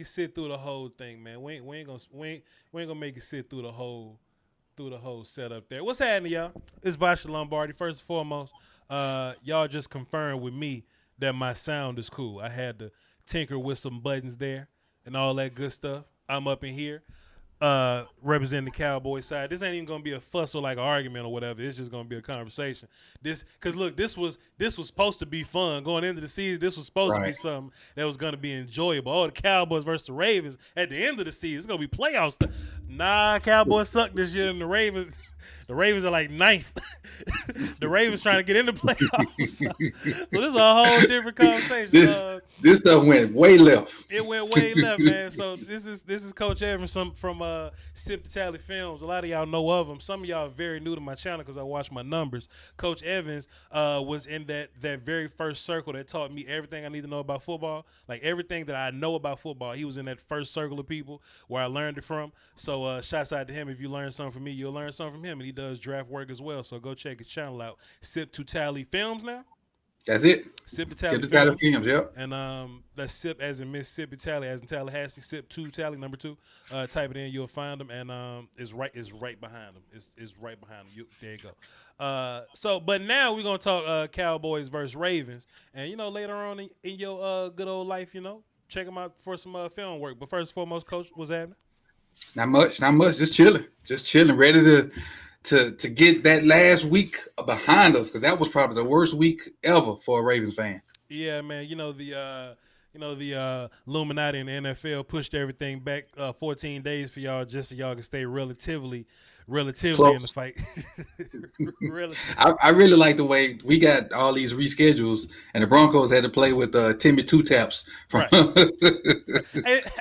it sit through the whole thing, man. We ain't gonna make it sit through the whole setup there. What's happening, y'all? It's Voch Lombardi. First and foremost, y'all just confirmed with me that my sound is cool. I had to tinker with some buttons there and all that good stuff. I'm up in here. Representing the Cowboys side. This ain't even gonna be a fuss or like an argument or whatever. It's just gonna be a conversation. Cause look, this was supposed to be fun going into the season. This was supposed to be something that was gonna be enjoyable. Oh, the Cowboys versus the Ravens at the end of the season. It's gonna be playoffs. Nah, Cowboys suck this year, and the Ravens are like ninth. The Ravens trying to get in the playoffs. So this is a whole different conversation. This stuff went way left. It went way left, man. So this is Coach Evans from Sip the Tally Films. A lot of y'all know of him. Some of y'all are very new to my channel because I watch my numbers. Coach Evans was in that very first circle that taught me everything I need to know about football. Like everything that I know about football, he was in that first circle of people where I learned it from. So shouts out to him. If you learn something from me, you'll learn something from him. And he does draft work as well. So go check his channel out. Sip to Tally Films now. That's it. Sip to Tally Films, yep. And that's Sip as in Mississippi, Tally as in Tallahassee. Sip to Tally number 2. Type it in, you'll find them, and it's right behind them. It's right behind them. There you go. But now we're gonna talk Cowboys versus Ravens, and later on in your good old life, check them out for some film work. But first and foremost, Coach, what's happening? Not much. Just chilling, ready to get that last week behind us, because that was probably the worst week ever for a Ravens fan. Yeah, man. The Illuminati and the NFL pushed everything back 14 days for y'all, just so y'all can stay relatively Close. in the fight. I really like the way we got all these reschedules, and the Broncos had to play with Timmy Two Taps. Right.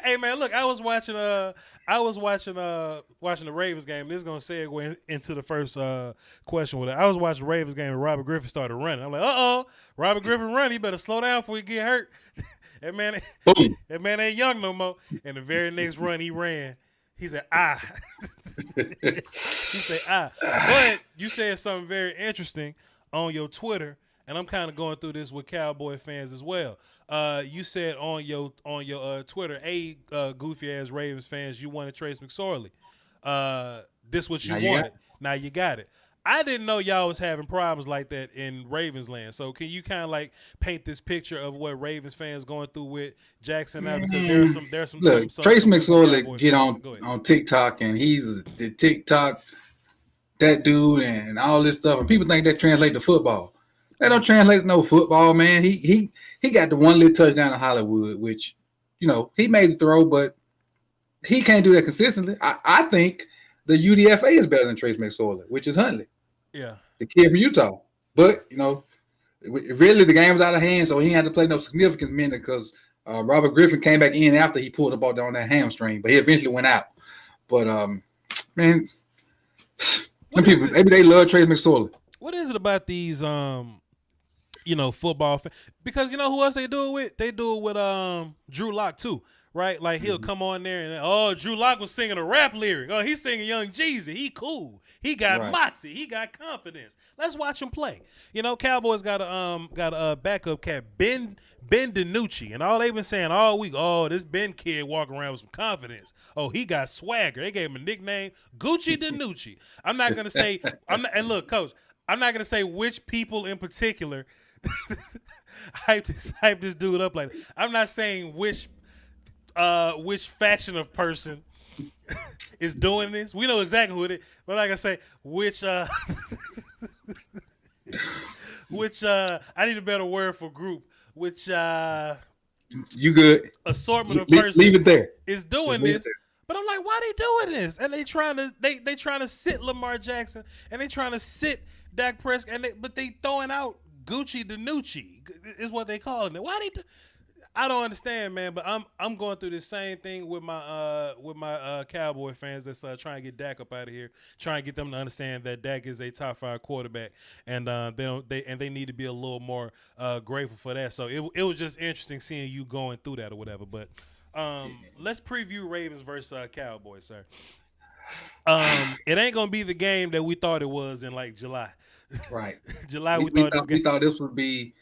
Hey man, look, I was watching the Ravens game. This is gonna segue into the first question with it. I was watching the Ravens game and Robert Griffin started running. I'm like, Robert Griffin run. He better slow down before he get hurt. That man ain't young no more. And the very next run he ran, he said, he said, But you said something very interesting on your Twitter, and I'm kind of going through this with Cowboy fans as well. You said on your Twitter, goofy ass Ravens fans, you wanted Trace McSorley. This what you wanted. Now you got it. I didn't know y'all was having problems like that in Ravens land. So can you kind of like paint this picture of what Ravens fans going through with Jackson now? Because there's some. Look, Trace McSorley get on TikTok, and he's the TikTok that dude and all this stuff, and people think that translates to football. That don't translate to no football, man. He got the one little touchdown in Hollywood, which he made the throw, but he can't do that consistently. I think the UDFA is better than Trace McSorley, which is Huntley. Yeah. The kid from Utah. But, really the game was out of hand, so he had to play no significant minute because Robert Griffin came back in after he pulled the ball down that hamstring, but he eventually went out. But, man, some people, maybe they love Trace McSorley. What is it about these, football fans? Because who else they do it with? They do it with Drew Lock too. Right, like he'll come on there and Drew Lock was singing a rap lyric. Oh, he's singing Young Jeezy. He cool. He got moxie. He got confidence. Let's watch him play. Cowboys got a backup cat, Ben DiNucci, and all they've been saying all week. Oh, this Ben kid walking around with some confidence. Oh, he got swagger. They gave him a nickname, Gucci DiNucci. I'm not gonna say. And look, Coach, I'm not gonna say which people in particular hype this dude up like that. I'm not saying which faction of person is doing this. We know exactly who it is, but like I say, which I need a better word for group. Which you good assortment of person leave it there is doing this. But I'm like, why they doing this? And they trying to sit Lamar Jackson and they trying to sit Dak Prescott, but they throwing out Gucci DiNucci is what they calling it. Why they? I don't understand, man. But I'm going through the same thing with my Cowboy fans that's trying to get Dak up out of here, trying to get them to understand that Dak is a top 5 quarterback, and they need to be a little more grateful for that. So it was just interesting seeing you going through that or whatever. But let's preview Ravens versus Cowboys, sir. It ain't gonna be the game that we thought it was in like July. Right. July we thought this would be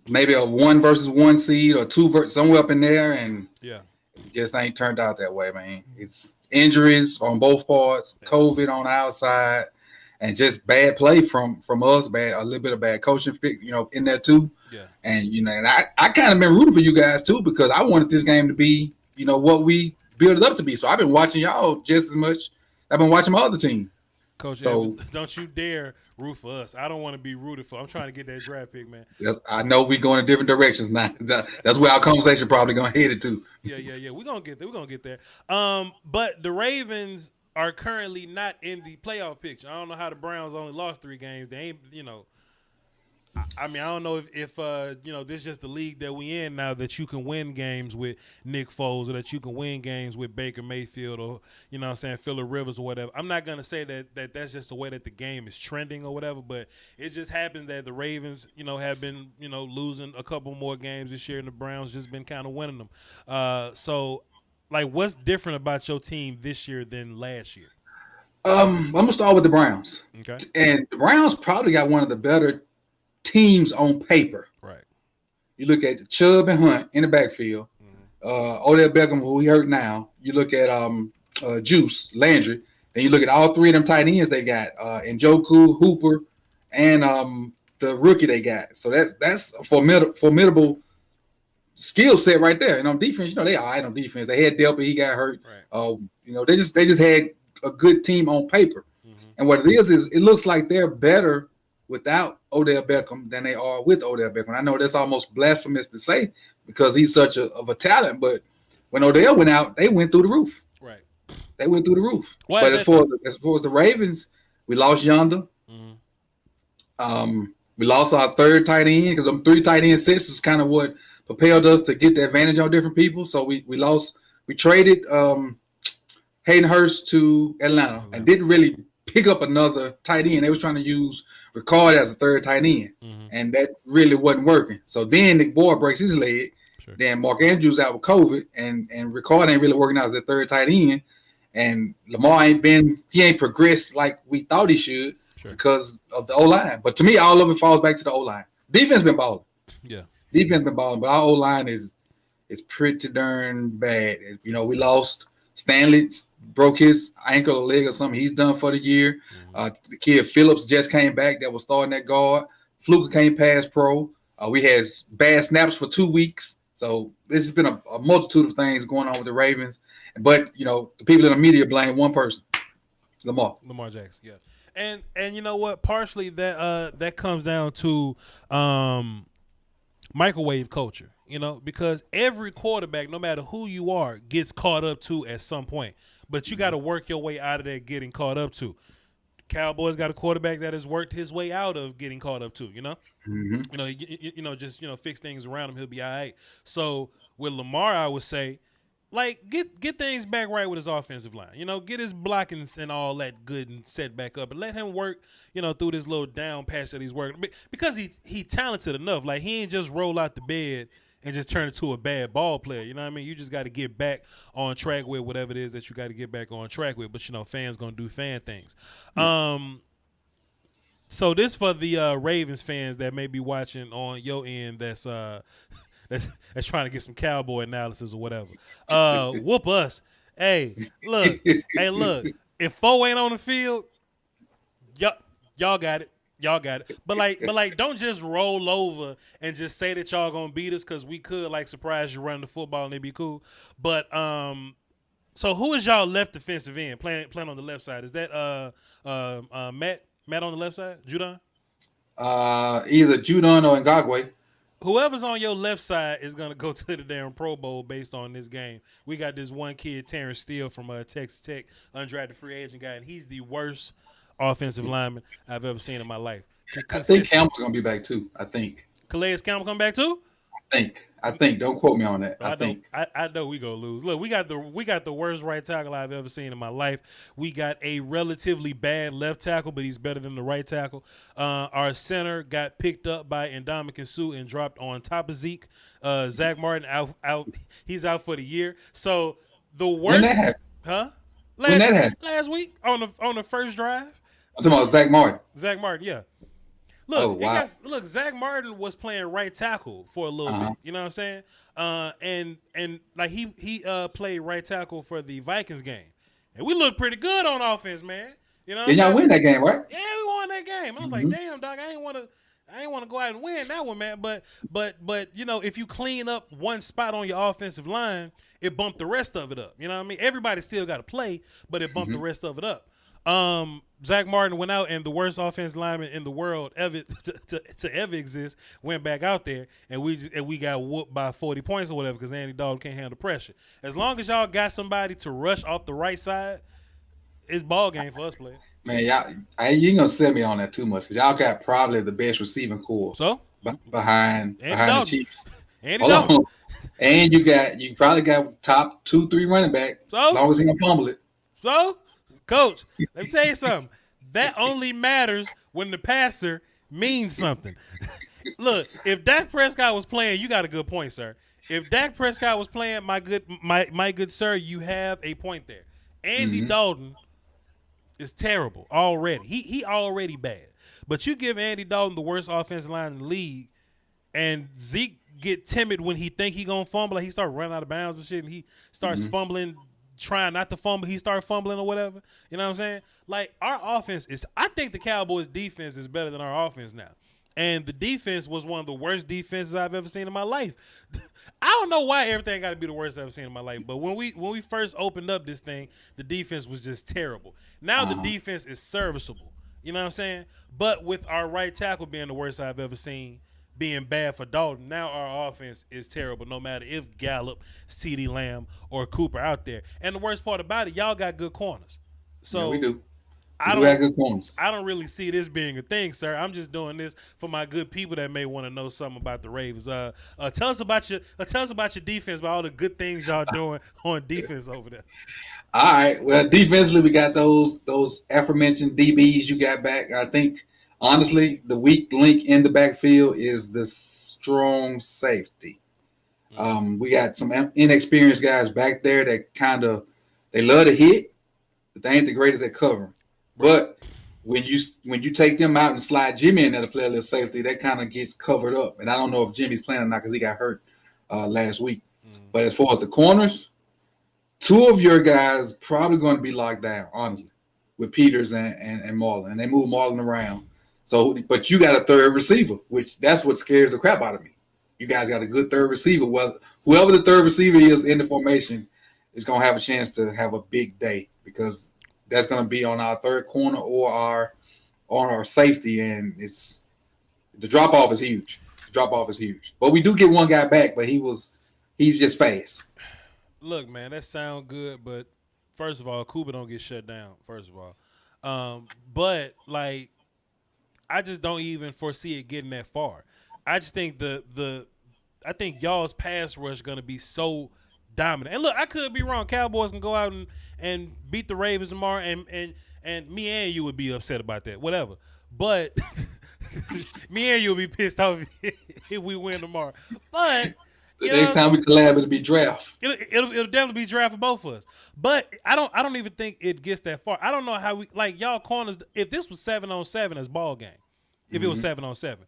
maybe a 1 versus 1 seed or 2 versus somewhere up in there, and It just ain't turned out that way, man. It's injuries on both parts, COVID on our side, and just bad play from us, a little bit of bad coaching, in there too. Yeah. And and I kind of been rooting for you guys too, because I wanted this game to be, what we built it up to be. So I've been watching y'all just as much. I've been watching my other team. Coach, so, don't you dare root for us. I don't want to be rooted for. I'm trying to get that draft pick, man. I know we're going in different directions now. That's where our conversation probably going to head it to. Yeah. We're going to get there. But the Ravens are currently not in the playoff picture. I don't know how the Browns only lost 3 games. They ain't, I mean, I don't know if this is just the league that we in now, that you can win games with Nick Foles, or that you can win games with Baker Mayfield, or Phillip Rivers or whatever. I'm not gonna say that that's just the way that the game is trending or whatever, but it just happens that the Ravens, have been losing a couple more games this year, and the Browns just been kind of winning them. So, like, what's different about your team this year than last year? I'm gonna start with the Browns. Okay. And the Browns probably got one of the better teams on paper. Right. You look at Chubb and Hunt in the backfield. Odell Beckham, who he hurt now. You look at Juice Landry. Then you look at all 3 of them tight ends they got, Njoku, Hooper, and the rookie they got. So that's a formidable skill set right there. And on defense, they all right on defense. They had Delpy, he got hurt. Right. They just had a good team on paper. And what it is it looks like they're better without Odell Beckham than they are with Odell Beckham. I know that's almost blasphemous to say, because he's such of a talent, but when Odell went out, they went through the roof. Right. They went through the roof. But as far as the Ravens, we lost Yonder. We lost our 3rd tight end, because them 3 tight end sets is kind of what propelled us to get the advantage on different people. So we traded Hayden Hurst to Atlanta and didn't really pick up another tight end. They was trying to use Ricard as a 3rd tight end, and that really wasn't working. So then Nick Boyd breaks his leg. Sure. Then Mark Andrews out with COVID, and Ricard ain't really working out as a 3rd tight end. And Lamar ain't progressed like we thought he should, because of the O-line. But to me, all of it falls back to the O-line. Defense been balling. Yeah. Defense been balling, but our O-line is pretty darn bad. We lost Stanley, broke his ankle or leg or something. He's done for the year. The kid Phillips just came back, that was starting at guard. Fluker came past pro. We had bad snaps for 2 weeks. So there's been a multitude of things going on with the Ravens. But, the people in the media blame one person, Lamar Jackson, yeah. And you know what? Partially that comes down to microwave culture, because every quarterback, no matter who you are, gets caught up to at some point. But you got to work your way out of that getting caught up to. Cowboys got a quarterback that has worked his way out of getting caught up to, just fix things around him, he'll be all right. So with Lamar, I would say, like, get things back right with his offensive line. Get his blocking and all that good and set back up, and let him work, through this little down patch that he's working, because he talented enough. Like, he ain't just roll out the bed and just turn into a bad ball player. You know what I mean? You just got to get back on track with whatever it is that you got to get back on track with. But, fans going to do fan things. So this for the Ravens fans that may be watching on your end that's trying to get some Cowboy analysis or whatever. Whoop us. Hey, look. If Foe ain't on the field, y'all got it. Y'all got it. But like, don't just roll over and just say that y'all gonna beat us, because we could surprise you running the football and it'd be cool. But so who is y'all left defensive end playing on the left side? Is that Matt on the left side? Judon? Either Judon or Ngakwe. Whoever's on your left side is gonna go to the damn Pro Bowl based on this game. We got this one kid, Terrence Steele from Texas Tech, undrafted free agent guy, and he's the worst offensive lineman I've ever seen in my life. I think Campbell's gonna be back too. I think Calais Campbell come back too. I think. Don't quote me on that. I know we gonna lose. Look, we got the worst right tackle I've ever seen in my life. We got a relatively bad left tackle, but he's better than the right tackle. Our center got picked up by Ndamukong Suh and dropped on top of Zeke. Zach Martin out. He's out for the year. So the worst. When that happened? Huh? When that happened? Last week on the first drive. I'm talking about Zach Martin. Zach Martin, yeah. Oh Look, wow. Zach Martin was playing right tackle for a little bit. You know what I'm saying? And like he played right tackle for the Vikings game, and we looked pretty good on offense, man. You know what I'm Did y'all saying? win that game, right? Yeah, we won that game. I was like, Mm-hmm. damn, dog, I ain't want to go out and win that one, man. But you know, if you clean up one spot on your offensive line, it bumped the rest of it up. You know what I mean? Everybody still got to play, but it bumped the rest of it up. Zach Martin went out, and the worst offensive lineman in the world ever to ever exist went back out there, and we got whooped by 40 points or whatever because Andy Dalton can't handle pressure. As long as y'all got somebody to rush off the right side, it's ball game for us, players. Man, you ain't gonna sell me on that too much because y'all got probably the best receiving core So behind Andy the Dalton. Chiefs. Andy Hold Dalton. on. And you probably got top 2-3 running back. So? As long as he don't fumble it. So, coach, let me tell you something. That only matters when the passer means something. Look, if Dak Prescott was playing, you got a good point, sir. If Dak Prescott was playing, my good sir, you have a point there. Andy Dalton is terrible already. He already bad. But you give Andy Dalton the worst offensive line in the league, and Zeke get timid when he think he gonna fumble, like he start running out of bounds and shit, and he starts fumbling, trying not to fumble, he start fumbling or whatever. You know what I'm saying? Like, our offense is, I think the Cowboys defense is better than our offense now. And the defense was one of the worst defenses I've ever seen in my life. I don't know why everything got to be the worst I've ever seen in my life, but when we first opened up this thing, the defense was just terrible. Now the defense is serviceable. You know what I'm saying? But with our right tackle being the worst I've ever seen, being bad for Dalton, now our offense is terrible no matter if Gallup, CeeDee Lamb, or Cooper out there. And the worst part about it, y'all got good corners. So Yeah, we do. I have good corners. I don't really see this being a thing, sir. I'm just doing this for my good people that may want to know something about the Ravens. Tell us about your defense, about all the good things y'all doing on defense over there. All right. Well, defensively, we got those aforementioned DBs you got back. I think, honestly, the weak link in the backfield is the strong safety. We got some inexperienced guys back there that they love to hit, but they ain't the greatest at covering. But when you take them out and slide Jimmy in there to play a little safety, that kind of gets covered up. And I don't know if Jimmy's playing or not because he got hurt last week. But as far as the corners, two of your guys probably going to be locked down, honestly, with Peters and Marlon. And they move Marlon around. So, but you got a third receiver, which that's what scares the crap out of me. You guys got a good third receiver. Well, whoever the third receiver is in the formation is going to have a chance to have a big day because that's going to be on our third corner or our safety, and the drop off is huge. But we do get one guy back, but he's just fast. Look, man, that sound good, but first of all, Cuba don't get shut down. First of all, but like, I just don't even foresee it getting that far. I just think I think y'all's pass rush going to be so dominant. And look, I could be wrong. Cowboys can go out and beat the Ravens tomorrow, and me and you would be upset about that. Whatever. But me and you will be pissed off if we win tomorrow. But the next time we collab, it'll be draft. It'll definitely be draft for both of us. But I don't even think it gets that far. I don't know how we, like, y'all corners. If this was 7-on-7 as ball game, if it was 7-on-7,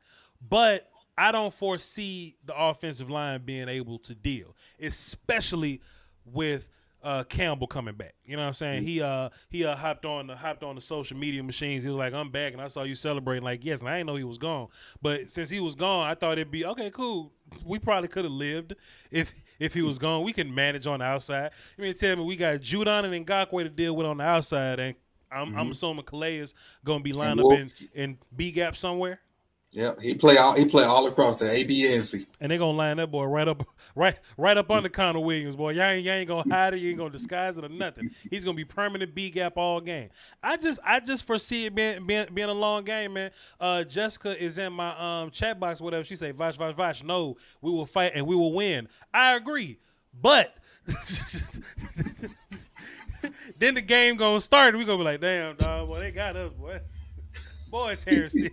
but I don't foresee the offensive line being able to deal, especially with Campbell coming back. You know what I'm saying? He hopped on the social media machines. He was like, "I'm back," and I saw you celebrating. Like, yes, and I didn't know he was gone. But since he was gone, I thought it'd be okay, cool. We probably could have lived if he was gone. We can manage on the outside. You mean tell me we got Judon and Ngakoue to deal with on the outside, and I'm assuming Calais is gonna be lined up in B gap somewhere. Yeah, he play all across the A, B, and C. And they're gonna line that boy right up under Connor Williams, boy. Y'all ain't gonna hide it, you ain't gonna disguise it or nothing. He's gonna be permanent B gap all game. I just foresee it being a long game, man. Jessica is in my chat box, whatever. She say, Voch, no, we will fight and we will win. I agree. But then the game gonna start and we gonna be like, damn, dog, boy, they got us, boy. Boy, Terrence Steele.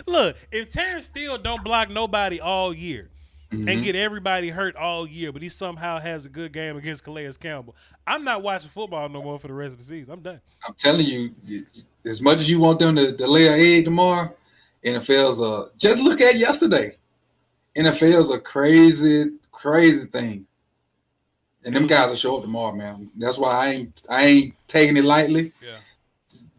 Look, if Terrence Steele don't block nobody all year and get everybody hurt all year, but he somehow has a good game against Calais Campbell, I'm not watching football no more for the rest of the season. I'm done. I'm telling you, as much as you want them to lay an egg tomorrow, NFL's just look at yesterday. NFL's a crazy, crazy thing. And them guys will show up tomorrow, man. That's why I ain't taking it lightly. Yeah.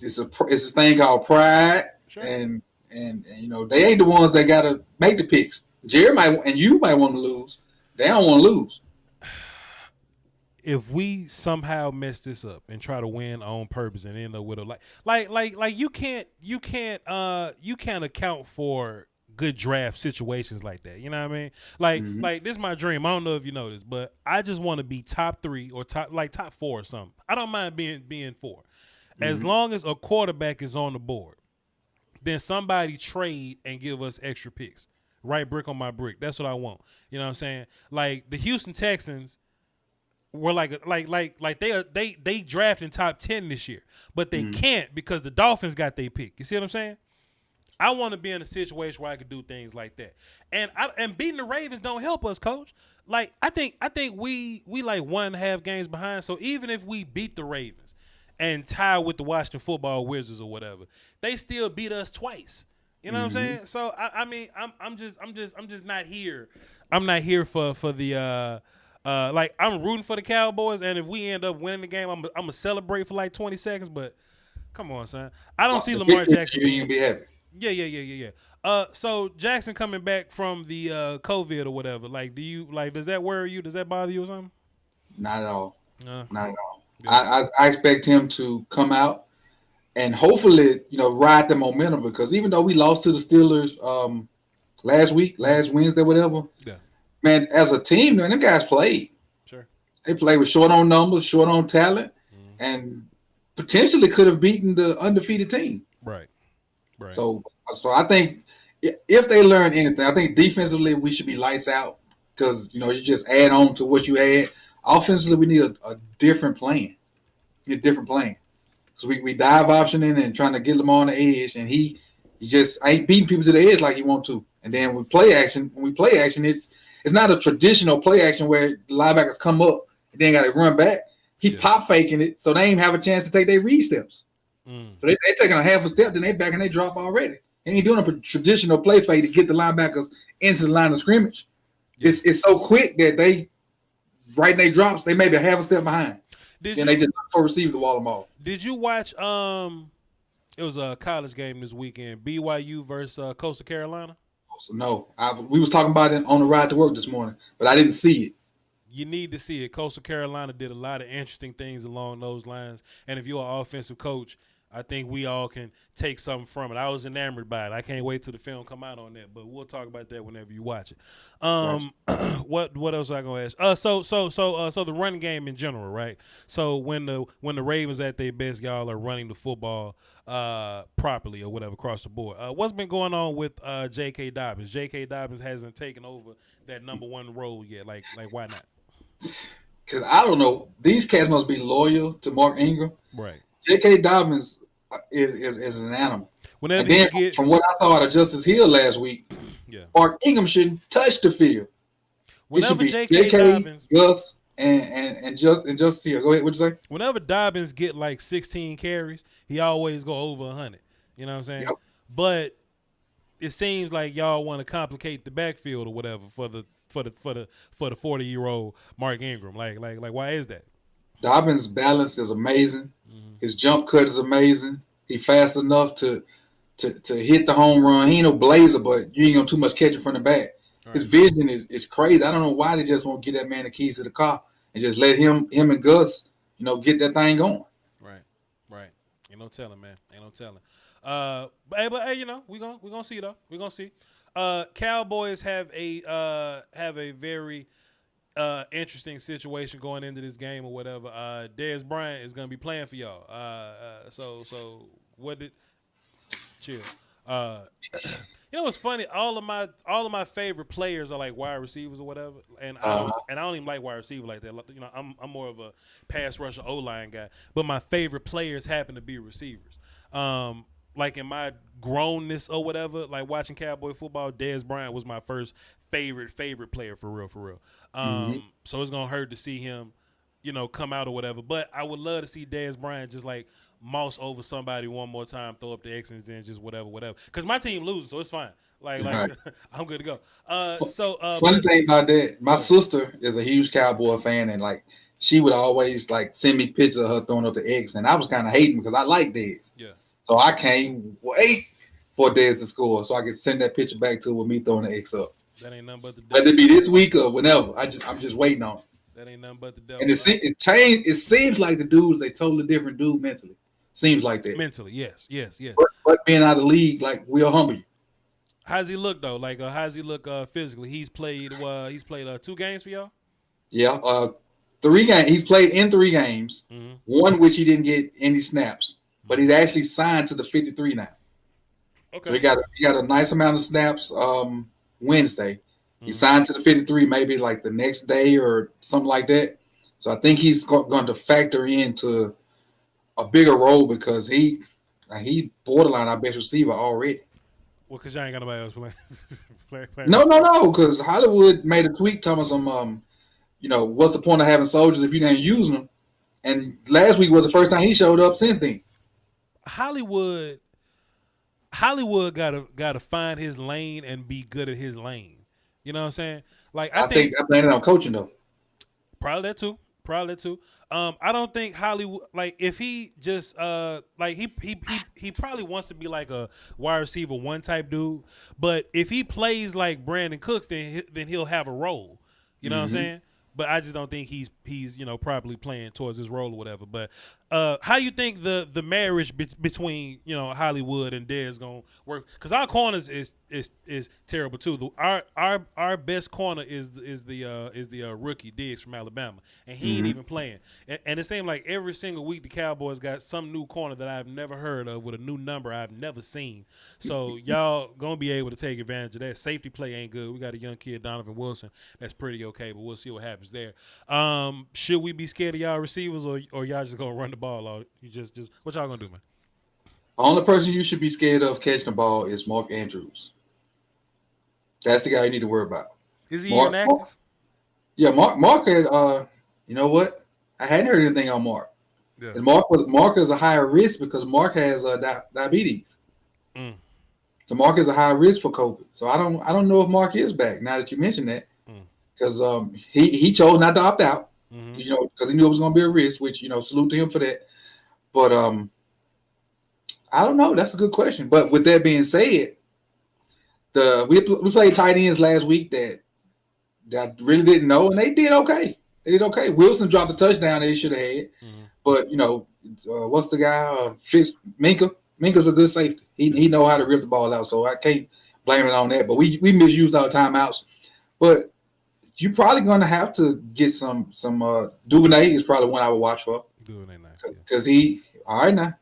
It's a thing called pride. Sure. And they ain't the ones that gotta make the picks. Jerry you might want to lose. They don't want to lose. If we somehow mess this up and try to win on purpose and end up with a like you can't account for good draft situations like that. You know what I mean? Like this is my dream. I don't know if you know this, but I just want to be top 3 or top 4 or something. I don't mind being 4. As long as a quarterback is on the board, then somebody trade and give us extra picks. Right brick on my brick. That's what I want. You know what I'm saying? Like the Houston Texans were like they drafted in top 10 this year, but they can't because the Dolphins got their pick. You see what I'm saying? I want to be in a situation where I could do things like that, and beating the Ravens don't help us, Coach. Like I think we like 1.5 games behind. So even if we beat the Ravens and tie with the Washington Football Wizards or whatever, they still beat us twice. You know what I'm saying? So I mean I'm just not here. I'm not here for the like I'm rooting for the Cowboys, and if we end up winning the game, I'm gonna celebrate for like 20 seconds. But come on, son, I don't see Lamar Jackson. You ain't be happy. Yeah. So Jackson coming back from the COVID or whatever. Like, does that worry you? Does that bother you or something? Not at all. Not at all. Yeah. I expect him to come out and hopefully, ride the momentum, because even though we lost to the Steelers last Wednesday, whatever. Yeah. Man, as a team, man, them guys played. Sure. They played with short on numbers, short on talent, and potentially could have beaten the undefeated team. Right. So I think if they learn anything, I think defensively we should be lights out, because you just add on to what you had. Offensively, we need a different plan. Because we dive optioning and trying to get them on the edge, and he just ain't beating people to the edge like he want to. And then when we play action, it's not a traditional play action where the linebackers come up and then got to run back. He pop faking it, so they ain't have a chance to take their read steps. So they taking a half a step, then they back and they drop already. They ain't doing a traditional play fake to get the linebackers into the line of scrimmage. Yeah. It's so quick that they right in their drops, they maybe a half a step behind. They just receive the wall them all. Did you watch it was a college game this weekend, BYU versus Coastal Carolina? No. We was talking about it on the ride to work this morning, but I didn't see it. You need to see it. Coastal Carolina did a lot of interesting things along those lines. And if you're an offensive coach, I think we all can take something from it. I was enamored by it. I can't wait till the film come out on that, but we'll talk about that whenever you watch it. What else was I gonna ask? So the running game in general, right? So when the Ravens at their best, y'all are running the football properly or whatever across the board. What's been going on with J.K. Dobbins? J.K. Dobbins hasn't taken over that number 1 role yet. Like why not? Because I don't know. These cats must be loyal to Mark Ingram. Right. J.K. Dobbins is an animal. Whenever and then from what I saw out of Justice Hill last week, Mark Ingram shouldn't touch the field. Whenever J.K. Dobbins, Gus, and Justice Hill. Go ahead. What'd you say? Whenever Dobbins get like 16 carries, he always go over 100. You know what I'm saying? Yep. But it seems like y'all want to complicate the backfield or whatever for the 40-year-old Mark Ingram. Like why is that? Dobbins' balance is amazing. His jump cut is amazing. He fast enough to hit the home run. He ain't no blazer, but you ain't gonna too much catch it from the back. Right. His vision is crazy. I don't know why they just won't get that man the keys to the car and just let him and Gus, get that thing going. Right. Ain't no telling, man. Ain't no telling. But hey, we gonna see though. We gonna see. Cowboys have a very interesting situation going into this game or whatever. Dez Bryant is gonna be playing for y'all. So what did chill? It's funny. All of my favorite players are like wide receivers or whatever, and I don't even like wide receiver like that. I'm more of a pass rusher O-line guy, but my favorite players happen to be receivers. Like in my grownness or whatever, like watching Cowboy football, Dez Bryant was my first favorite player for real. So it's gonna hurt to see him, come out or whatever. But I would love to see Dez Bryant just like moss over somebody one more time, throw up the X, and then just whatever. Because my team loses, so it's fine. Like Right. I'm good to go. Funny thing about that, my sister is a huge Cowboy fan, and like she would always like send me pictures of her throwing up the X, and I was kind of hating because I like Dez. Yeah. So I can't wait for Dez to score, so I can send that picture back to her with me throwing the X up. That ain't nothing but the devil. Whether it be this week or whenever, I'm just waiting on it. That ain't nothing but the devil. And it changed. It seems like the dude's a totally different dude mentally. Seems like that. Mentally, yes. But being out of the league, like, we'll humble you. How's he look though? Like, how's he look physically? He's played 2 games for y'all. Yeah, 3 games. He's played in 3 games. Mm-hmm. One which he didn't get any snaps, but he's actually signed to the 53 now. Okay. So he got a nice amount of snaps Wednesday. He signed to the 53 maybe like the next day or something like that. So I think he's going to factor into a bigger role because he borderline our best receiver already. Well, because y'all ain't got nobody else playing. No, because Hollywood made a tweet telling us what's the point of having soldiers if you didn't use them? And last week was the first time he showed up since then. Hollywood gotta find his lane and be good at his lane. You know what I'm saying? Like I think I blame it on coaching though. Probably that too. I don't think Hollywood, like, if he just like he probably wants to be like a wide receiver 1 type dude, but if he plays like Brandon Cooks, then he'll have a role. You know what I'm saying? But I just don't think he's properly playing towards his role or whatever. But how you think the marriage between Hollywood and Dez gonna work? Because our corners is terrible too. Our best corner is the rookie Diggs from Alabama, and he ain't even playing. And it seems like every single week the Cowboys got some new corner that I've never heard of with a new number I've never seen. So y'all gonna be able to take advantage of that. Safety play ain't good. We got a young kid, Donovan Wilson, that's pretty okay, but we'll see what happens there. Should we be scared of y'all receivers, or y'all just gonna run the ball? Or you just what y'all gonna do, man? The only person you should be scared of catching the ball is Mark Andrews. That's the guy you need to worry about. Is he inactive? Mark had. You know what? I hadn't heard anything on Mark. Yeah. And Mark is a higher risk because Mark has diabetes. So Mark is a high risk for COVID. So I don't know if Mark is back now that you mentioned that. Because he chose not to opt out, because he knew it was going to be a risk, which, salute to him for that. But I don't know. That's a good question. But with that being said, we played tight ends last week that really didn't know, and they did okay. Wilson dropped the touchdown that he should have had. But, what's the guy? Minka. Minka's a good safety. He know how to rip the ball out, so I can't blame it on that. But we misused our timeouts. But you're probably gonna have to get some Duvernay is probably one I would watch for. Duvernay nice. Because he all right now.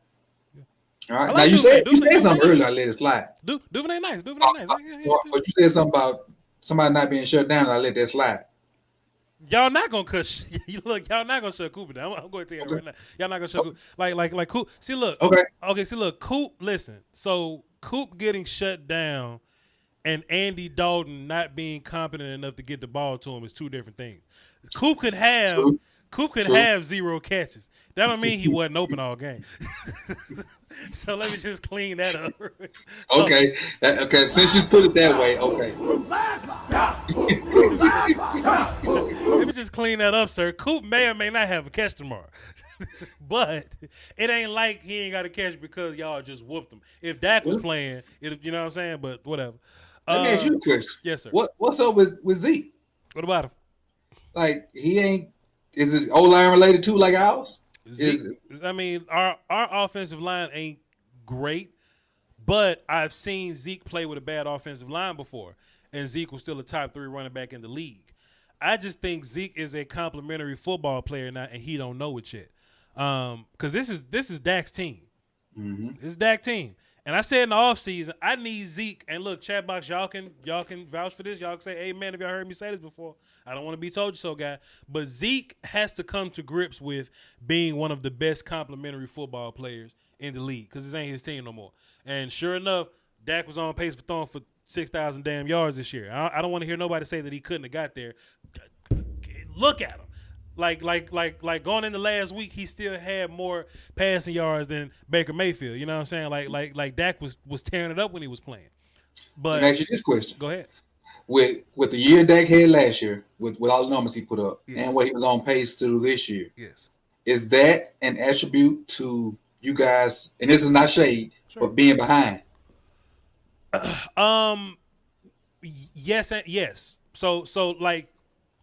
Yeah. All right. Like now you said something earlier, I let it slide. Duvernay nice. But you said something about somebody not being shut down, I let that slide. Y'all not gonna cut. Look, y'all not gonna shut Cooper down. I'm going to tell you right now. Y'all not gonna shut Cooper. Like Coop. See, look. Okay. See, look. Coop. Listen. So Coop getting shut down and Andy Dalton not being competent enough to get the ball to him is 2 different things. Coop could have 0 catches. That don't mean he wasn't open all game. So let me just clean that up. Okay. Since you put it that way, okay. Let me just clean that up, sir. Coop may or may not have a catch tomorrow. But it ain't like he ain't got a catch because y'all just whooped him. If Dak was playing, you know what I'm saying? But whatever. Let me ask you a question. Yes, sir. What's up with Zeke? What about him? Like, he ain't – is his O-line related too like ours? I mean, our offensive line ain't great, but I've seen Zeke play with a bad offensive line before, and Zeke was still a top 3 running back in the league. I just think Zeke is a complimentary football player now, and he don't know it yet. Because this is Dak's team. This is Dak's team. And I said in the offseason, I need Zeke. And look, chat box, y'all can vouch for this. Y'all can say, hey, man, if y'all heard me say this before, I don't want to be told you so, guy. But Zeke has to come to grips with being one of the best complimentary football players in the league because this ain't his team no more. And sure enough, Dak was on pace for throwing for 6,000 damn yards this year. I don't want to hear nobody say that he couldn't have got there. Look at him. Like going into last week, he still had more passing yards than Baker Mayfield. You know what I'm saying? Like Dak was tearing it up when he was playing. Let me But ask you this question: go ahead. with the year Dak had last year, with all the numbers he put up, and Yes. what he was on pace to do this year, Yes. is that an attribute to you guys? And this is not shade, Sure. but being behind. Yes and yes. So like,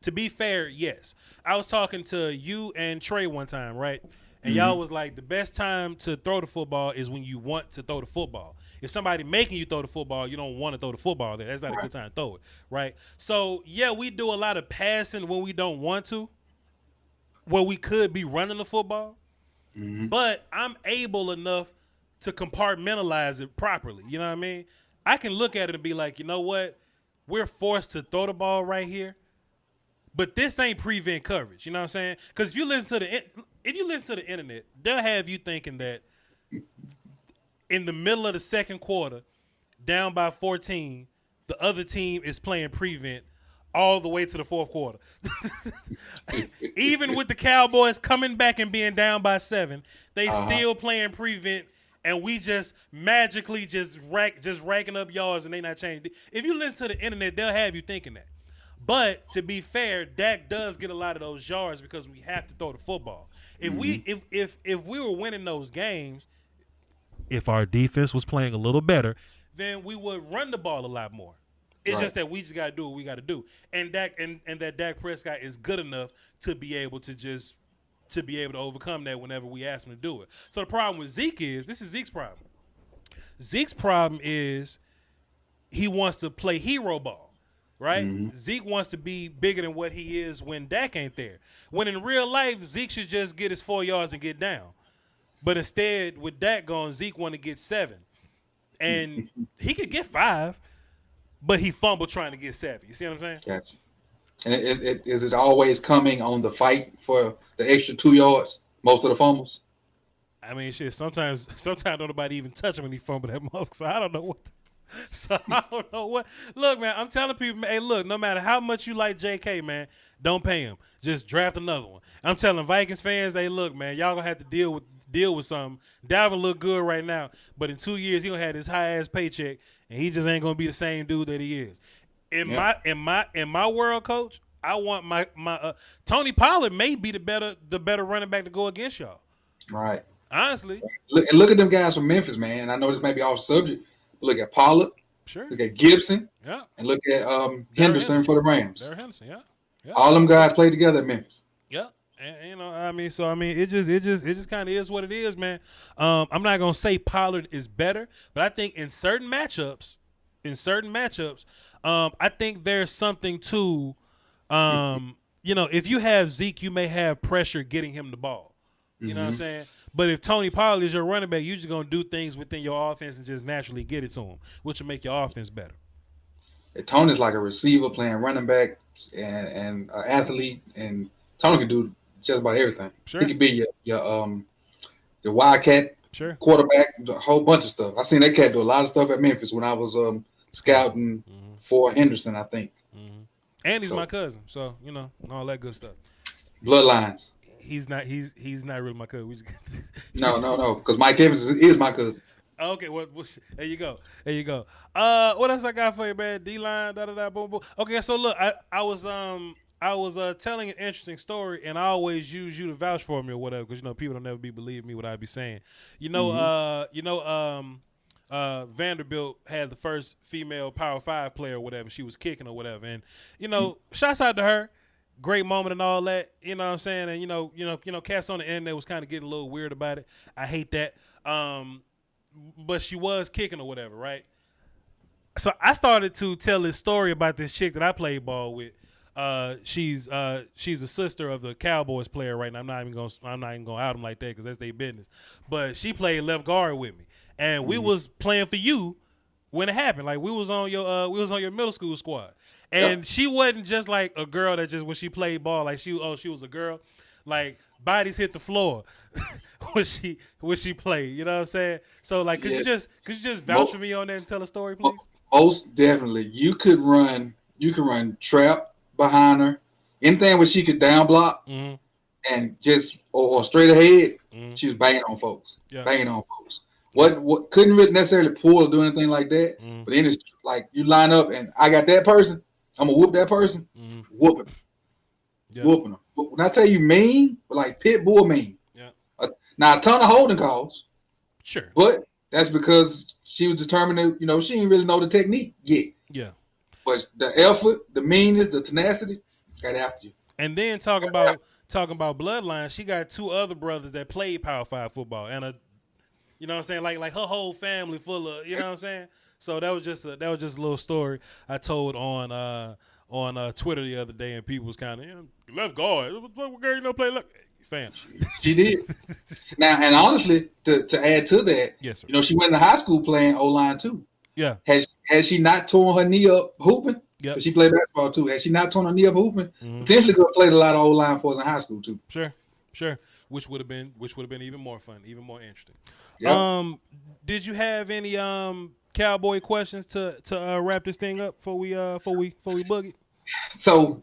to be fair, yes. I was talking to you and Trey one time, right? And y'all was like, the best time to throw the football is when you want to throw the football. If somebody making you throw the football, you don't want to throw the football there. That's not a good time to throw it, right? So yeah, we do a lot of passing when we don't want to, where we could be running the football. But I'm able enough to compartmentalize it properly. You know what I mean? I can look at it and be like, you know what? We're forced to throw the ball right here, but this ain't prevent coverage. You know what I'm saying? Because if you listen to the internet, they'll have you thinking that in the middle of the second quarter, down by 14, the other team is playing prevent all the way to the fourth quarter. Even with the Cowboys coming back and being down by 7, they still playing prevent, and we just magically just racking up yards, and they not changing. If you listen to the internet, they'll have you thinking that. But to be fair, Dak does get a lot of those yards because we have to throw the football. If we were winning those games, if our defense was playing a little better, then we would run the ball a lot more. It's just that we just gotta do what we gotta do, and that Dak Prescott is good enough to be able to overcome that whenever we ask him to do it. So the problem with Zeke is this is Zeke's problem. Zeke's problem is he wants to play hero ball, right? Zeke wants to be bigger than what he is when Dak ain't there. When in real life, Zeke should just get his 4 yards and get down. But instead, with Dak gone, Zeke want to get 7, and he could get 5. But he fumbled trying to get 7. You see what I'm saying? Gotcha. And is it always coming on the fight for the extra 2 yards? Most of the fumbles. I mean, shit. Sometimes don't nobody even touch him when he fumbled that motherfucker. So I don't know what. Look, man, I'm telling people, hey, look, no matter how much you like J.K., man, don't pay him. Just draft another one. I'm telling Vikings fans, hey, look, man, y'all gonna have to deal with something. Dalvin look good right now, but in 2 years he gonna have this high ass paycheck, and he just ain't gonna be the same dude that he is. In my world, coach, I want my Tony Pollard may be the better running back to go against y'all. Right. Honestly. Look at them guys from Memphis, man. I know this may be off subject. Look at Pollard. Sure. Look at Gibson. Yeah. And look at Henderson for the Rams. Darrell Henderson. Yeah. All them guys played together at Memphis. Yeah. And it just kind of is what it is, man. I'm not gonna say Pollard is better, but I think in certain matchups, I think there's something to, if you have Zeke, you may have pressure getting him the ball. You know what I'm saying? But if Tony Pollard is your running back, you're just gonna do things within your offense and just naturally get it to him, which will make your offense better. Tony's like a receiver playing running back and an athlete, and Tony can do just about everything. Sure. He could be your Wildcat quarterback, a whole bunch of stuff. I seen that cat do a lot of stuff at Memphis when I was scouting for Henderson, I think. And he's my cousin, so all that good stuff. Bloodlines. He's not really my cousin. No, because Mike Evans is my cousin. Okay, well, there you go. What else I got for you, man? D-line, boom, boom. Okay, so look, I was telling an interesting story, and I always use you to vouch for me or whatever, because people don't never believe me what I be saying. Vanderbilt had the first female Power 5 player or whatever. She was kicking or whatever, and shouts out to her. Great moment and all that. You know what I'm saying? And cats on the internet was kind of getting a little weird about it. I hate that. But she was kicking or whatever, right? So I started to tell this story about this chick that I played ball with. She's a sister of the Cowboys player right now. I'm not even gonna out them like that because that's their business. But she played left guard with me, and we was playing for you when it happened. Like we was on your middle school squad, and she wasn't just like a girl that just when she played ball like she was a girl, like bodies hit the floor when she played. You know what I'm saying? So like, could you just vouch for me on that and tell a story, please? Most definitely, you could run trap behind her, anything where she could down block and just or straight ahead, she was banging on folks. Yeah. Banging on folks. What couldn't really necessarily pull or do anything like that. But then it's like you line up and I got that person, I'm gonna whoop that person, whooping them. Yeah. Whooping them. But when I tell you mean, like pit bull mean. Yeah. Now a ton of holding calls. Sure. But that's because she was determined to, she didn't really know the technique yet. Yeah. But the effort, the meanness, the tenacity, got after you. And then talking about bloodline, she got 2 other brothers that played Power 5 football, and you know what I'm saying, like her whole family full of, you know what I'm saying. So that was just a little story I told on Twitter the other day, and people was kind of left guard. What girl play left? Fan. She did. Now, and honestly, to add to that, yes, sir. She went to high school playing O-line too. Yeah. Has she not torn her knee up hooping? Yeah. She played basketball too. Has she not torn her knee up hooping? Potentially could have played a lot of O-line for us in high school too. Sure. Which would have been even more fun, even more interesting. Yep. Did you have any Cowboy questions to wrap this thing up before we bug it? So,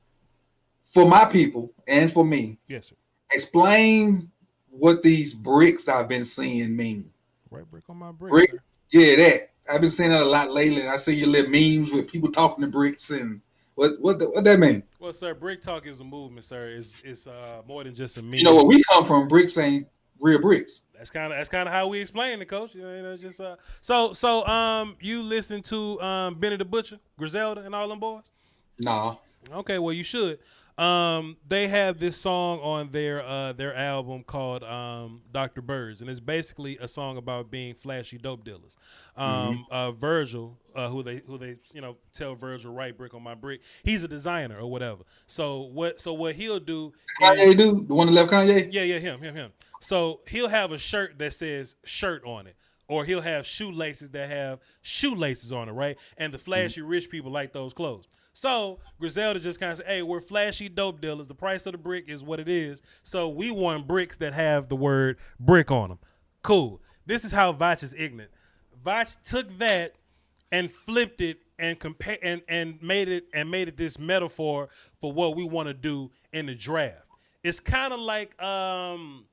for my people and for me, yes, sir. Explain what these bricks I've been seeing mean. Right brick on my brick. Brick, yeah, that. I've been seeing that a lot lately. And I see your little memes with people talking to bricks and what that mean? Well, sir, brick talk is a movement, sir. It's more than just a meme. You know where we come from? Bricks ain't real bricks. That's kind of how we explain it, Coach. Just so you listen to Benny the Butcher, Griselda, and all them boys? Nah. Okay, well you should. They have this song on their album called Dr. Birds, and it's basically a song about being flashy dope dealers. Virgil, who they tell Virgil write brick on my brick, he's a designer or whatever. So what he'll do? Kanye do the one that left Kanye? Yeah, him. So he'll have a shirt that says shirt on it, or he'll have shoelaces that have shoelaces on it, right? And the flashy rich people like those clothes. So Griselda just kind of said, hey, we're flashy dope dealers. The price of the brick is what it is. So we want bricks that have the word brick on them. Cool. This is how Voch is ignorant. Voch took that and flipped it and and made it this metaphor for what we want to do in the draft. It's kind of like not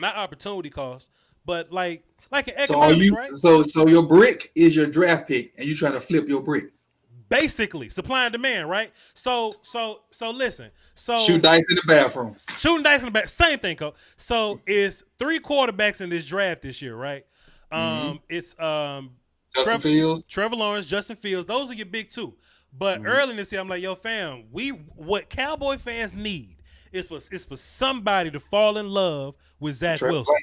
opportunity cost, but like an economics, right? So your brick is your draft pick, and you trying to flip your brick. Basically, supply and demand, right? So listen. So shoot dice in the bathroom. Shooting dice in the back, same thing, Coach. So it's 3 quarterbacks in this draft this year, right? It's Justin Fields, Trevor Lawrence, Justin Fields. Those are your big 2. But early in this year, I'm like, yo, fam, what Cowboy fans need is for somebody to fall in love with Zach Wilson.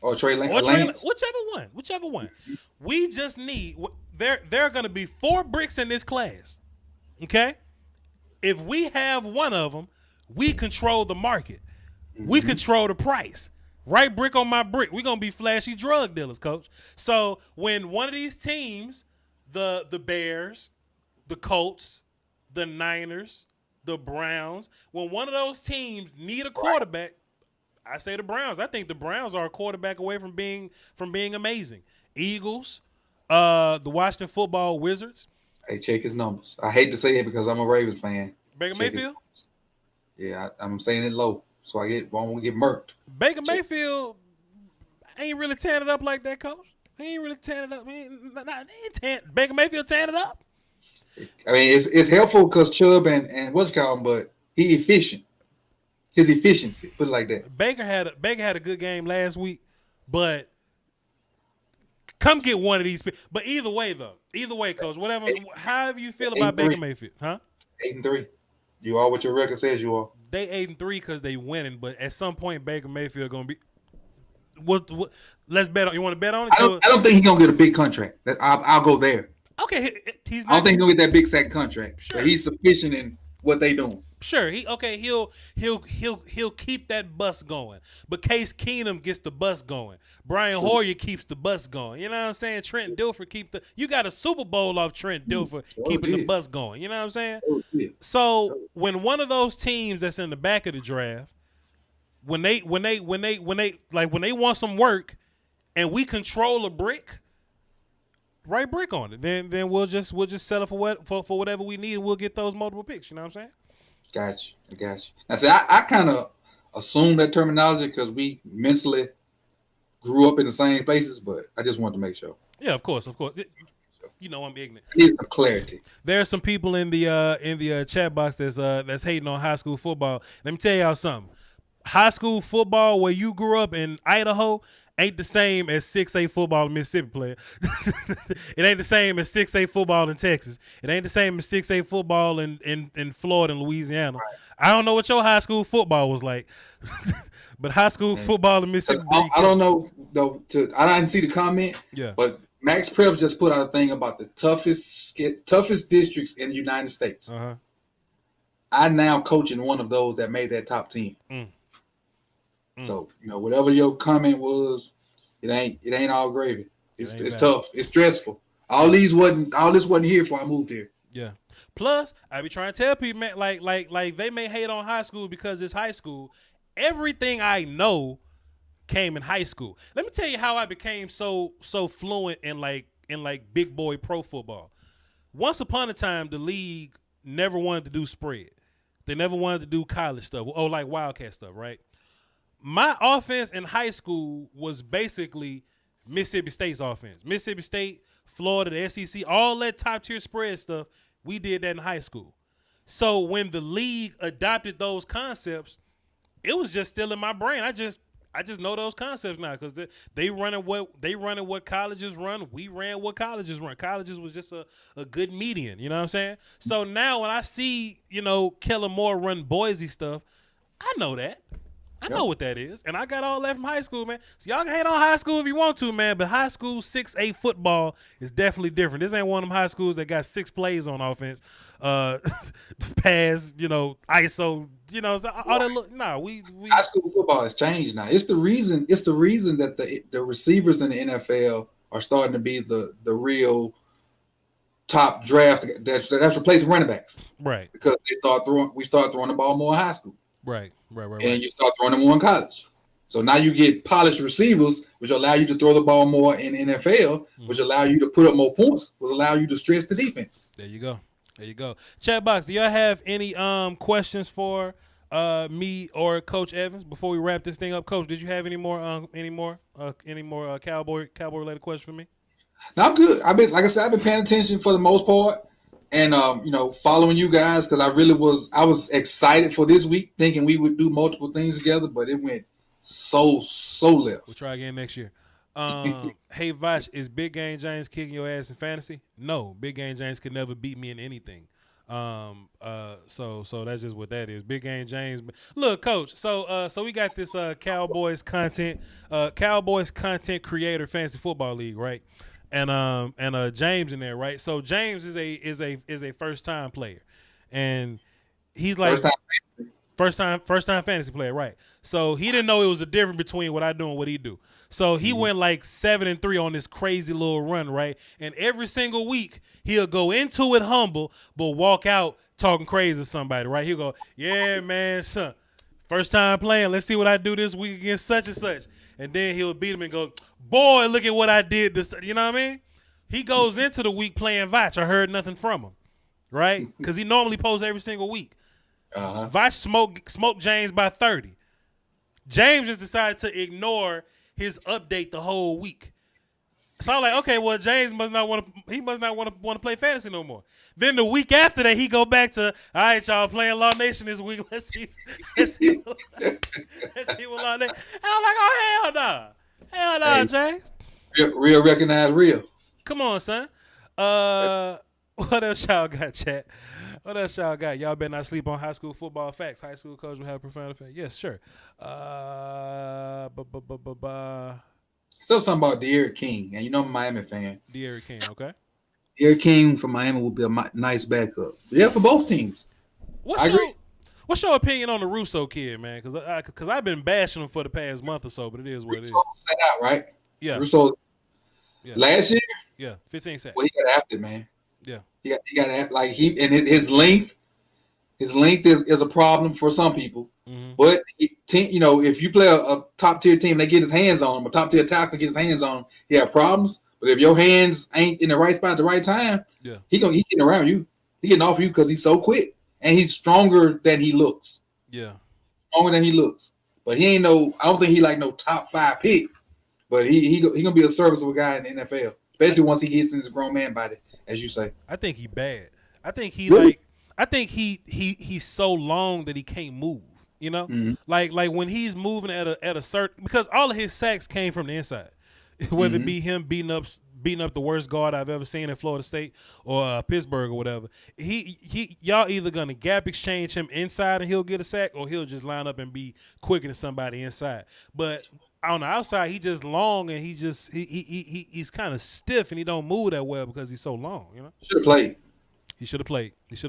Or Trey Lance. Whichever one. We just need there are going to be 4 bricks in this class. Okay? If we have one of them, we control the market. We control the price. Right brick on my brick. We're going to be flashy drug dealers, Coach. So when one of these teams, the Bears, the Colts, the Niners, the Browns, when one of those teams need a quarterback, I say the Browns. I think the Browns are a quarterback away from being amazing. Eagles, the Washington Football Wizards. Hey, check his numbers. I hate to say it because I'm a Ravens fan. Baker Mayfield? Yeah, I'm saying it low, so I won't get murked. Baker Mayfield ain't really tearing it up like that, Coach. He ain't really tearing it up. Baker Mayfield tearing it up. I mean, it's helpful because Chubb and what's called, but he efficient. His efficiency, put it like that. Baker had a good game last week, but come get one of these. But either way, Coach, whatever, however you feel about Baker Mayfield, huh? 8-3. You are what your record says you are. They 8-3 because they winning, but at some point Baker Mayfield gonna be. What? Let's bet on. You want to bet on it? I don't think he's gonna get a big contract. I'll go there. Okay, he's. I don't think he'll get that big sack contract. Sure. But he's sufficient in what they doing. Sure, he'll keep that bus going. But Case Keenum gets the bus going. Brian Hoyer keeps the bus going. You know what I'm saying? Trent Dilfer you got a Super Bowl off Trent Dilfer keeping the bus going. You know what I'm saying? So when one of those teams that's in the back of the draft, when they want some work, and we control a brick, right brick on it, then we'll just settle for whatever we need, and we'll get those multiple picks. You know what I'm saying? Got you. I got you. Now, see, I kind of assume that terminology because we mentally grew up in the same places, but I just wanted to make sure. Yeah, of course. You know I'm ignorant. I need some clarity. There are some people in the chat box that's hating on high school football. Let me tell y'all something. High school football where you grew up in Idaho ain't the same as 6A football in Mississippi, player. It ain't the same as 6A football in Texas. It ain't the same as 6A football in Florida and Louisiana. Right. I don't know what your high school football was like, but high school football in Mississippi. I don't know though. I didn't see the comment. Yeah, but Max Preps just put out a thing about the toughest districts in the United States. Uh-huh. I now coach in one of those that made that top 10. So, whatever your comment was, it ain't all gravy. It's tough. It's stressful. All this wasn't here before I moved here. Yeah. Plus, I be trying to tell people, man, like they may hate on high school because it's high school. Everything I know came in high school. Let me tell you how I became so fluent in big boy pro football. Once upon a time, the league never wanted to do spread. They never wanted to do college stuff or like Wildcat stuff, right? My offense in high school was basically Mississippi State's offense. Mississippi State, Florida, the SEC, all that top tier spread stuff, we did that in high school. So when the league adopted those concepts, it was just still in my brain. I just know those concepts now because they running what colleges run. We ran what colleges run. Colleges was just a good median. You know what I'm saying? So now when I see Kellen Moore run Boise stuff, I know that. I know what that is, and I got all that from high school, man. So y'all can hate on high school if you want to, man, but high school 6A football is definitely different. This ain't one of them high schools that got 6 plays on offense, pass, ISO, so all that. Look, we high school football has changed now. It's the reason that the receivers in the NFL are starting to be the real top draft that's replacing running backs, right? Because we start throwing the ball more in high school. Right. And you start throwing them more in college. So now you get polished receivers, which allow you to throw the ball more in the NFL, which allow you to put up more points, which allow you to stretch the defense. There you go. Chat box, do y'all have any questions for me or Coach Evans before we wrap this thing up? Coach, did you have any more Cowboy related questions for me? No, I'm good. I've been paying attention for the most part. And following you guys because I was excited for this week, thinking we would do multiple things together, but it went so left. We'll try again next year. Hey Voch, is Big Game James kicking your ass in fantasy? No, Big Game James could never beat me in anything. So that's just what that is. Big Game James. Look, Coach. So we got this Cowboys content creator fantasy football league, right? And James in there, right? So James is a first time player, and he's like first time fantasy player, right? So he didn't know it was a difference between what I do and what he do. So he went like 7-3 on this crazy little run, right? And every single week he'll go into it humble, but walk out talking crazy to somebody, right? He'll go, "Yeah, man, son, first time playing. Let's see what I do this week against such and such." And then he'll beat him and go, "Boy, look at what I did." You know what I mean? He goes into the week playing Voch. I heard nothing from him, right? Because he normally posts every single week. Voch smoked James by 30. James just decided to ignore his update the whole week. So I'm like, okay, well, James must not want to play fantasy no more. Then the week after that, he go back to, "All right, y'all playing Law Nation this week. Let's see what Law Nation." I'm like, "Oh, hell no, James. Real recognize real." Come on, son. What else y'all got, chat? What else y'all got? Y'all better not sleep on high school football facts. High school coach will have profound effect. Yes, sure. Still something about De'Aaron King, and I'm a Miami fan. De'Aaron King, okay. De'Aaron King from Miami will be a nice backup. Yeah, for both teams. I agree. What's your opinion on the Russo kid, man? Because I've been bashing him for the past month or so, but it is what Russo it is. Set out, right? Yeah. Russo. Yeah. Last year. Yeah, 15 sacks. Well, he got after, man. Yeah. He got after, like his length. His length is a problem for some people. Mm-hmm. But if you play a top tier team, they get his hands on him. A top tier tackle gets his hands on him. He have problems. But if your hands ain't in the right spot at the right time, he getting around you. He getting off you because he's so quick. and he's stronger than he looks. Yeah, stronger than he looks. But he ain't no. I don't think he like no top 5 pick. But he gonna be a serviceable guy in the NFL, especially once he gets in his grown man body, as you say. I think he bad. I think he really? I think he's so long that he can't move. You know, like when he's moving at a certain, because all of his sacks came from the inside, whether it be him beating up the worst guard I've ever seen in Florida State or Pittsburgh or whatever. Y'all either gonna gap exchange him inside and he'll get a sack, or he'll just line up and be quicker than somebody inside. But on the outside, he just long and he's kind of stiff and he don't move that well because he's so long. You know, should have played. He should have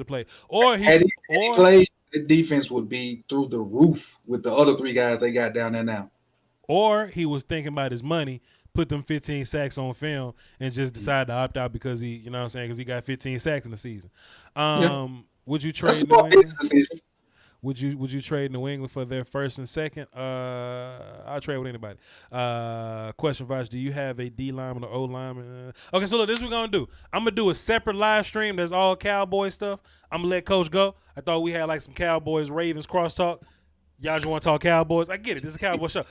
played. Or had he played, the defense would be through the roof with the other 3 guys they got down there now. Or he was thinking about his money, put them 15 sacks on film, and just decided to opt out because he, you know what I'm saying, because he got 15 sacks in the season. Would you trade New England? Would you trade New England for their first and second? I'll trade with anybody. Question, Voch, do you have a D lineman or O lineman? Okay, so look, this is what we're going to do. I'm going to do a separate live stream that's all Cowboy stuff. I'm going to let Coach go. I thought we had like some Cowboys, Ravens crosstalk. Y'all just want to talk Cowboys? I get it. This is a Cowboy show.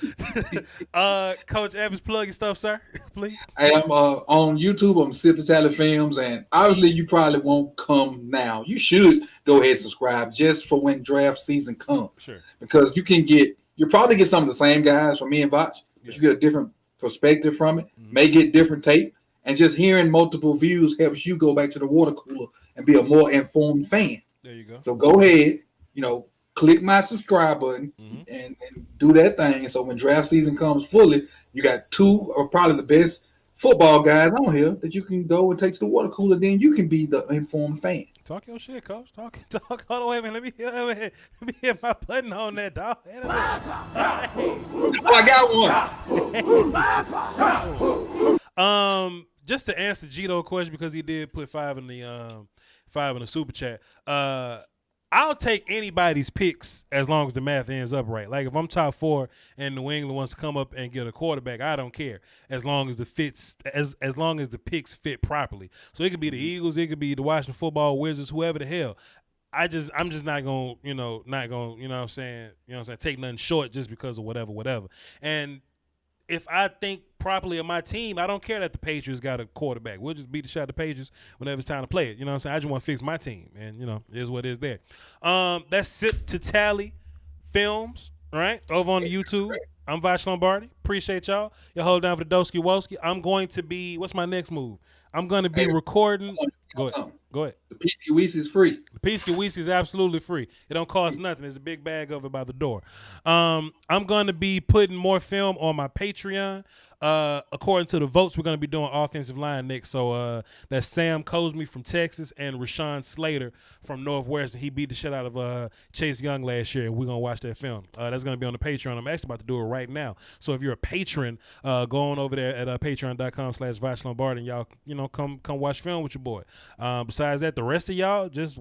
Coach Evans, plug your stuff, sir, please. I am on YouTube. I'm Sip the Tally Films, and obviously you probably won't come now. You should go ahead and subscribe just for when draft season comes. Sure. Because you'll probably get some of the same guys from me and Voch, but you get a different perspective from it, may get different tape, and just hearing multiple views helps you go back to the water cooler and be a more informed fan. There you go. So go ahead, click my subscribe button and do that thing. And so when draft season comes fully, you got 2 of probably the best football guys on here that you can go and take to the water cooler. Then you can be the informed fan. Talk your shit, Coach. Talk. Hold on, wait a minute. Let me hit my button on that, dog. I got one. Just to answer Gito question, because he did put 5 in the super chat. I'll take anybody's picks as long as the math ends up right. Like if I'm top 4 and New England wants to come up and get a quarterback, I don't care as long as as long as the picks fit properly. So it could be the Eagles, it could be the Washington Football Wizards, whoever the hell. I'm just not gonna, take nothing short just because of whatever. And if I think properly of my team, I don't care that the Patriots got a quarterback. We'll just beat the shot of the Patriots whenever it's time to play it. You know what I'm saying? I just want to fix my team. And, it is what it is there. That's Sip to Tally Films, right? Over on the YouTube. I'm Voch Lombardi. Appreciate y'all. Y'all hold down for the Doski Woski. I'm going to be, what's my next move? I'm going to be recording. Go ahead. The Peasky Weese is free. The Peasky Weese is absolutely free. It don't cost nothing. There's a big bag of it by the door. I'm going to be putting more film on my Patreon. According to the votes, we're going to be doing offensive line next. So that's Sam Cosme from Texas and Rashawn Slater from Northwestern. He beat the shit out of Chase Young last year, and we're going to watch that film. That's going to be on the Patreon. I'm actually about to do it right now. So if you're a patron, go on over there at patreon.com/VochLombardi, and y'all, come watch film with your boy. Besides that, the rest of y'all, just